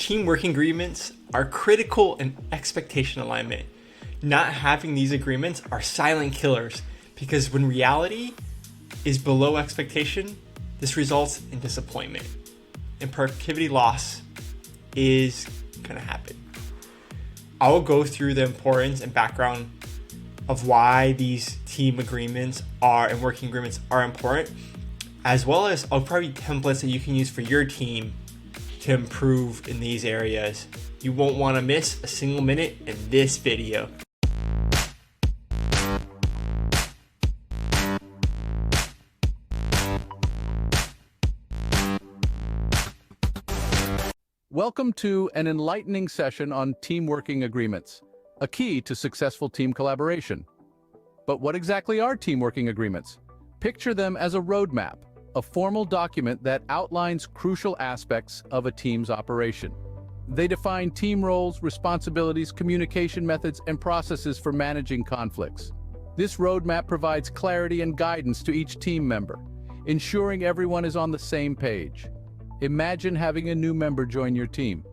Team working agreements are critical in expectation alignment. Not having these agreements are silent killers because when reality is below expectation, this results in disappointment and productivity loss is going to happen. I will go through the importance and background of why these team agreements are and working agreements are important, as well as I'll probably templates that you can use for your team to improve in these areas. You won't want to miss a single minute in this video. Welcome to an enlightening session on team working agreements, a key to successful team collaboration. But what exactly are team working agreements? Picture them as a roadmap, a formal document that outlines crucial aspects of a team's operation. They define team roles, responsibilities, communication methods, and processes for managing conflicts. This roadmap provides clarity and guidance to each team member, ensuring everyone is on the same page. Imagine having a new member join your team.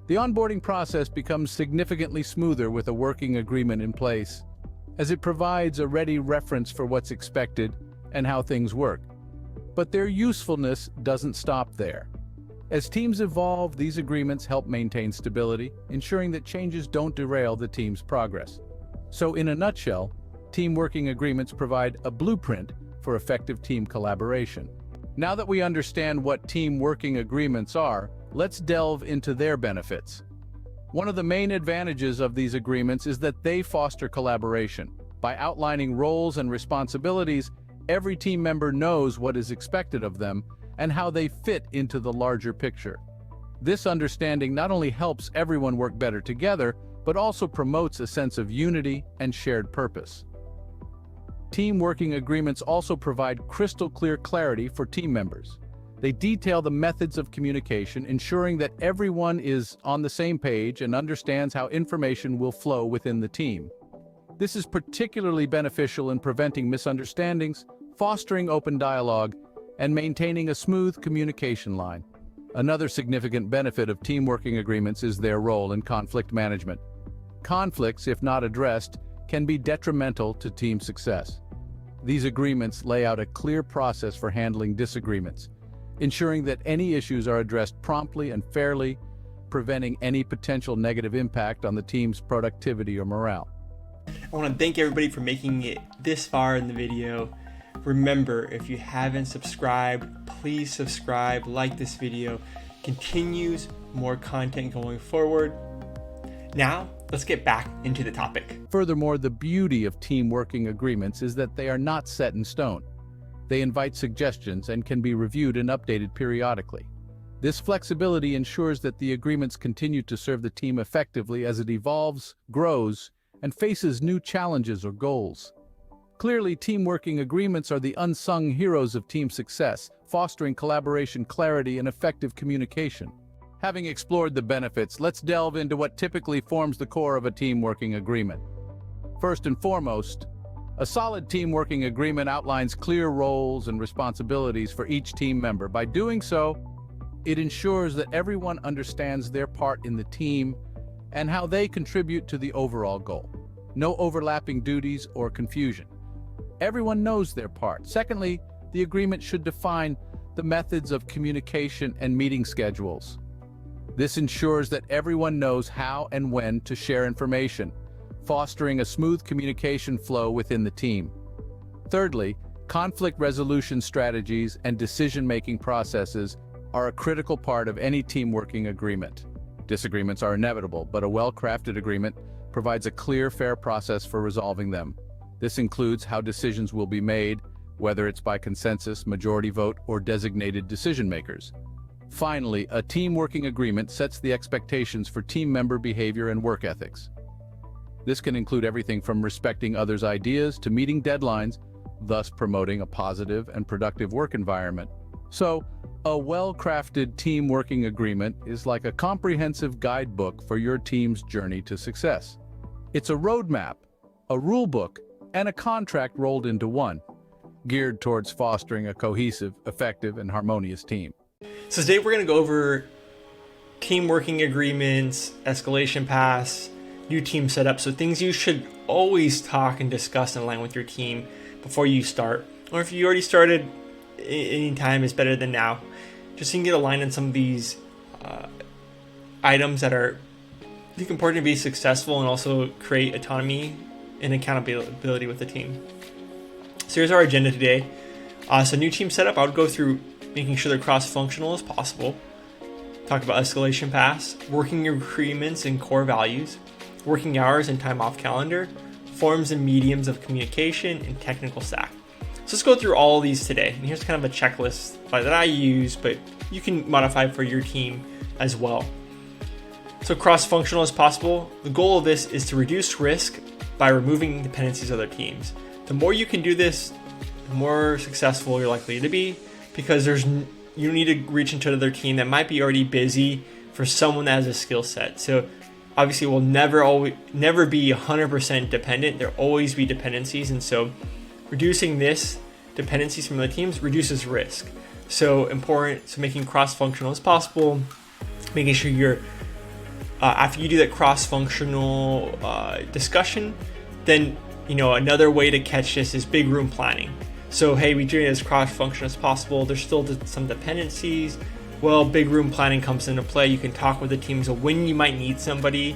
The onboarding process becomes significantly smoother with a working agreement in place, as it provides a ready reference for what's expected and how things work. But their usefulness doesn't stop there. As teams evolve, these agreements help maintain stability, ensuring that changes don't derail the team's progress. So in a nutshell, team working agreements provide a blueprint for effective team collaboration. Now that we understand what team working agreements are, let's delve into their benefits. One of the main advantages of these agreements is that they foster collaboration. By outlining roles and responsibilities, every team member knows what is expected of them and how they fit into the larger picture. This understanding not only helps everyone work better together, but also promotes a sense of unity and shared purpose. Team working agreements also provide crystal clear clarity for team members. They detail the methods of communication, ensuring that everyone is on the same page and understands how information will flow within the team. This is particularly beneficial in preventing misunderstandings, fostering open dialogue, and maintaining a smooth communication line. Another significant benefit of team working agreements is their role in conflict management. Conflicts, if not addressed, can be detrimental to team success. These agreements lay out a clear process for handling disagreements, ensuring that any issues are addressed promptly and fairly, preventing any potential negative impact on the team's productivity or morale. I want to thank everybody for making it this far in the video. Remember, if you haven't subscribed, please subscribe, like this video. Continues more content going forward. Now, let's get back into the topic. Furthermore, the beauty of team working agreements is that they are not set in stone. They invite suggestions and can be reviewed and updated periodically. This flexibility ensures that the agreements continue to serve the team effectively as it evolves, grows, and faces new challenges or goals. Clearly, team working agreements are the unsung heroes of team success, fostering collaboration, clarity, and effective communication. Having explored the benefits, let's delve into what typically forms the core of a team working agreement. First and foremost, a solid team working agreement outlines clear roles and responsibilities for each team member. By doing so, it ensures that everyone understands their part in the team and how they contribute to the overall goal. No overlapping duties or confusion. Everyone knows their part. Secondly, the agreement should define the methods of communication and meeting schedules. This ensures that everyone knows how and when to share information, fostering a smooth communication flow within the team. Thirdly, conflict resolution strategies and decision-making processes are a critical part of any team working agreement. Disagreements are inevitable, but a well-crafted agreement provides a clear, fair process for resolving them. This includes how decisions will be made, whether it's by consensus, majority vote, or designated decision-makers. Finally, a team working agreement sets the expectations for team member behavior and work ethics. This can include everything from respecting others' ideas to meeting deadlines, thus promoting a positive and productive work environment. So, a well-crafted team working agreement is like a comprehensive guidebook for your team's journey to success. It's a roadmap, a rule book, and a contract rolled into one, geared towards fostering a cohesive, effective, and harmonious team. So today we're going to go over team working agreements, escalation paths, new team setup. So things you should always talk and discuss and align with your team before you start. Or if you already started, any time is better than now. Just so you can get aligned on some of these items that are, I think, important to be successful and also create autonomy and accountability with the team. So here's our agenda today. So new team setup, I would go through making sure they're cross-functional as possible. Talk about escalation paths, working agreements and core values, working hours and time off calendar, forms and mediums of communication, and technical stack. So let's go through all of these today. And here's kind of a checklist that I use, but you can modify for your team as well. So cross-functional as possible. The goal of this is to reduce risk by removing dependencies of other teams. The more you can do this, the more successful you're likely to be, because you need to reach into another team that might be already busy for someone that has a skill set. So obviously we'll never be 100% dependent. There'll always be dependencies. And so reducing this dependencies from other teams reduces risk. So important. So making cross-functional as possible, making sure you're, after you do that cross-functional discussion, then, another way to catch this is big room planning. So, hey, we do it as cross-functional as possible. There's still some dependencies. Well, big room planning comes into play. You can talk with the teams of when you might need somebody,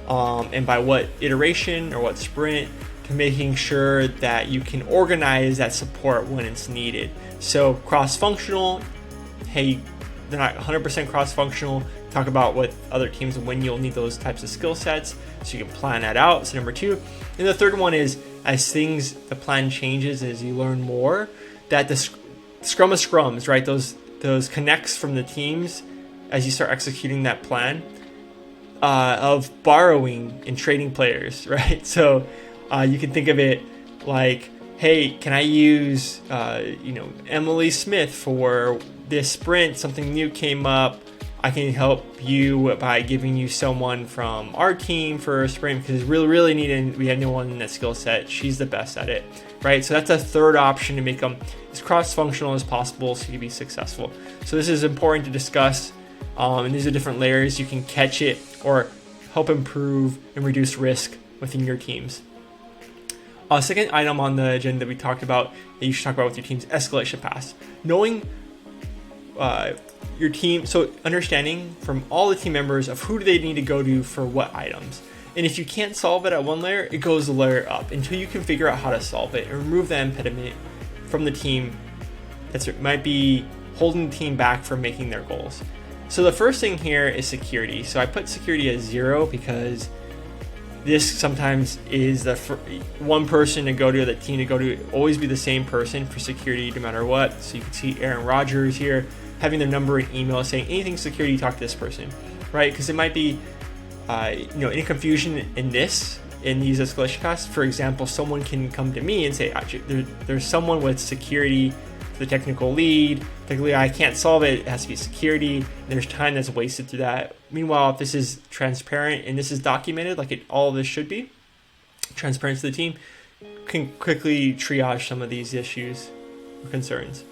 and by what iteration or what sprint, to making sure that you can organize that support when it's needed. So cross-functional, hey, they're not 100% cross-functional. Talk about what other teams and when you'll need those types of skill sets, so you can plan that out. So number 2. And the third one is, as the plan changes, as you learn more, that the scrum of scrums, right? Those connects from the teams as you start executing that plan, of borrowing and trading players, right? So you can think of it like, hey, can I use Emily Smith for this sprint? Something new came up. I can help you by giving you someone from our team for a sprint because we have no one in that skill set. She's the best at it, right? So that's a third option to make them as cross-functional as possible so you can be successful. So this is important to discuss, and these are different layers. You can catch it or help improve and reduce risk within your teams. Second item on the agenda that we talked about that you should talk about with your team's escalation paths. Knowing your team, so understanding from all the team members of who do they need to go to for what items. And if you can't solve it at one layer, it goes a layer up until you can figure out how to solve it and remove that impediment from the team that might be holding the team back from making their goals. So the first thing here is security. So I put security as 0 because this sometimes is the one person to go to, the team to go to, always be the same person for security no matter what. So you can see Aaron Rodgers here having their number and email saying anything security, talk to this person, right? Because it might be any confusion in these escalation paths. For example, someone can come to me and say, there's someone with security, the technical lead. Technically, I can't solve it. It has to be security. And there's time that's wasted through that. Meanwhile, if this is transparent and this is documented, like all of this should be, transparent to the team, can quickly triage some of these issues or concerns.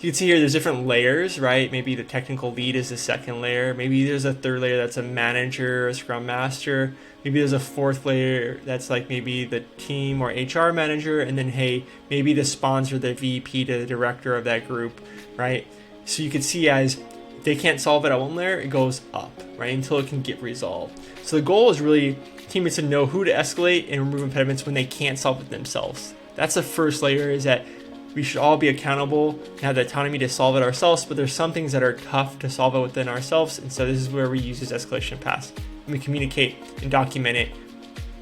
You can see here there's different layers, right? Maybe the technical lead is the second layer. Maybe there's a third layer that's a manager, a scrum master. Maybe there's a fourth layer that's like maybe the team or HR manager. And then, hey, maybe the sponsor, the VP to the director of that group, right? So you can see as they can't solve it at one layer, it goes up, right? Until it can get resolved. So the goal is really teammates to know who to escalate and remove impediments when they can't solve it themselves. That's the first layer, is that we should all be accountable and have the autonomy to solve it ourselves, but there's some things that are tough to solve it within ourselves. And so this is where we use this escalation path. And we communicate and document it,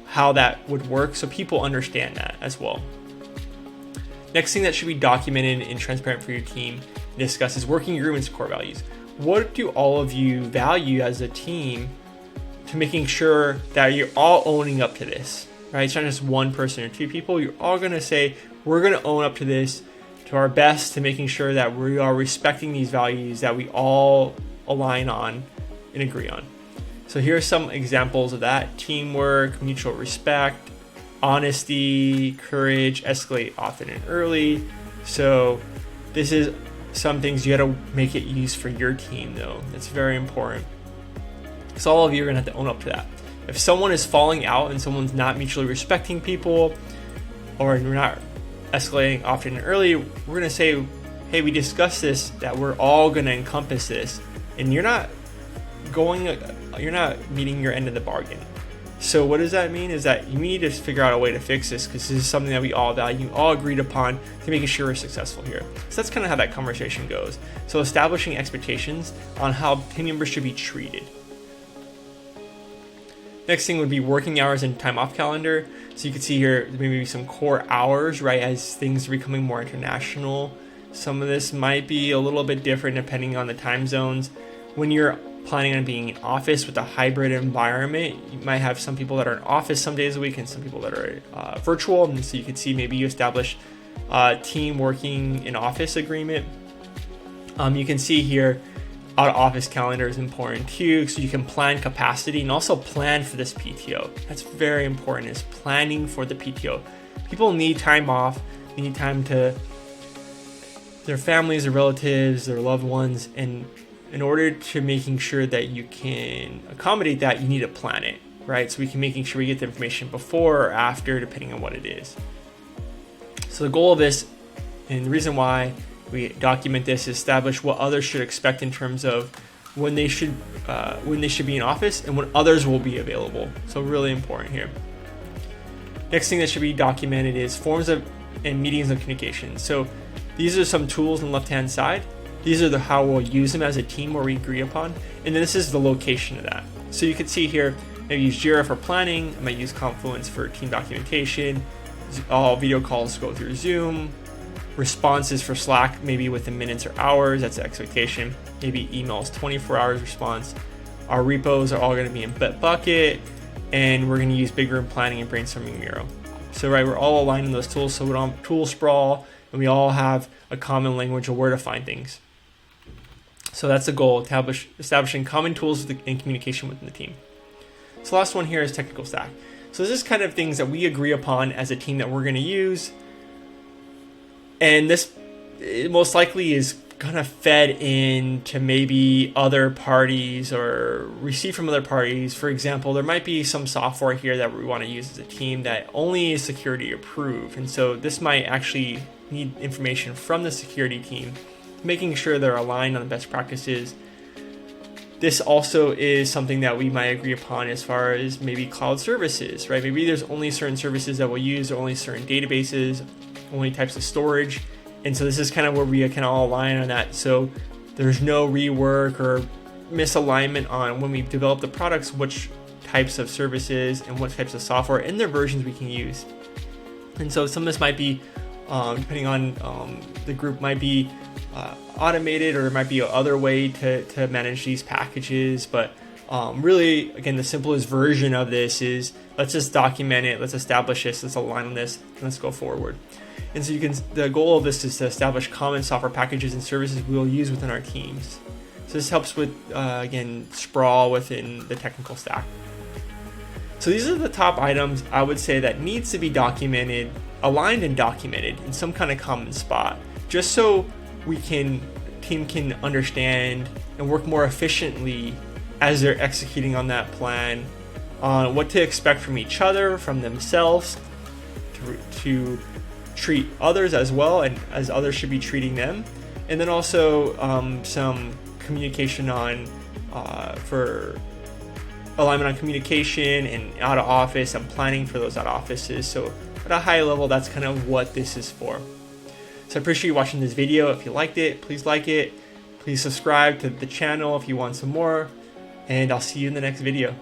how that would work, so people understand that as well. Next thing that should be documented and transparent for your team to discuss is working agreements, core values. What do all of you value as a team to making sure that you're all owning up to this, right? It's not just one person or two people. You're all going to say, we're going to own up to this to our best, to making sure that we are respecting these values that we all align on and agree on. So here are some examples of that: teamwork, mutual respect, honesty, courage, escalate often and early. So this is some things you got to make it use for your team though. That's very important. So all of you are gonna have to own up to that. If someone is falling out and someone's not mutually respecting people, or you're not escalating often and early, we're gonna say, hey, we discussed this, that we're all gonna encompass this, and you're not meeting your end of the bargain. So what does that mean? Is that you need to figure out a way to fix this, because this is something that we all value, all agreed upon, to making sure we're successful here. So that's kind of how that conversation goes. So establishing expectations on how team members should be treated. Next thing would be working hours and time off calendar. So you can see here maybe some core hours, right? As things are becoming more international, some of this might be a little bit different depending on the time zones. When you're planning on being in office with a hybrid environment, you might have some people that are in office some days a week and some people that are virtual. And so you can see maybe you establish a team working in office agreement. You can see here out of office calendar is important too, so you can plan capacity and also plan for this PTO. That's very important, is planning for the PTO. People need time off, they need time to their families, their relatives, their loved ones, and in order to making sure that you can accommodate that, you need to plan it, right? So we can making sure we get the information before or after, depending on what it is. So the goal of this, and the reason why we document this, is establish what others should expect in terms of when they should be in office and when others will be available. So really important here. Next thing that should be documented is forms of and meetings of communication. So these are some tools on the left-hand side. These are how we'll use them as a team where we agree upon. And then this is the location of that. So you can see here, I use Jira for planning. I might use Confluence for team documentation. All video calls go through Zoom. Responses for Slack, maybe within minutes or hours. That's the expectation. Maybe emails, 24 hours response. Our repos are all going to be in Bitbucket. And we're going to use Big Room Planning and Brainstorming Miro. So right, we're all aligned in those tools. So we don't have tool sprawl, and we all have a common language of where to find things. So that's the goal, establishing common tools in communication within the team. So last one here is technical stack. So this is kind of things that we agree upon as a team that we're going to use. And this most likely is kind of fed into maybe other parties or received from other parties. For example, there might be some software here that we want to use as a team that only is security approved. And so this might actually need information from the security team, making sure they're aligned on the best practices. This also is something that we might agree upon as far as maybe cloud services, right? Maybe there's only certain services that we'll use, or only certain databases, only types of storage. And so this is kind of where we can all align on that. So there's no rework or misalignment on when we develop the products, which types of services and what types of software and their versions we can use. And so some of this might be, depending on the group, might be automated, or it might be other way to manage these packages. But really, again, the simplest version of this is let's just document it, let's establish this, let's align on this, and let's go forward. And so the goal of this is to establish common software packages and services we will use within our teams. So this helps with, again, sprawl within the technical stack. So these are the top items I would say that needs to be documented, aligned and documented in some kind of common spot, just so team can understand and work more efficiently as they're executing on that plan, on what to expect from each other, from themselves, to treat others as well, and as others should be treating them. And then also some communication on for alignment on communication and out of office and planning for those out of offices. So at a high level, that's kind of what this is for. So I appreciate you watching this video. If you liked it, please like it. Please subscribe to the channel if you want some more. And I'll see you in the next video.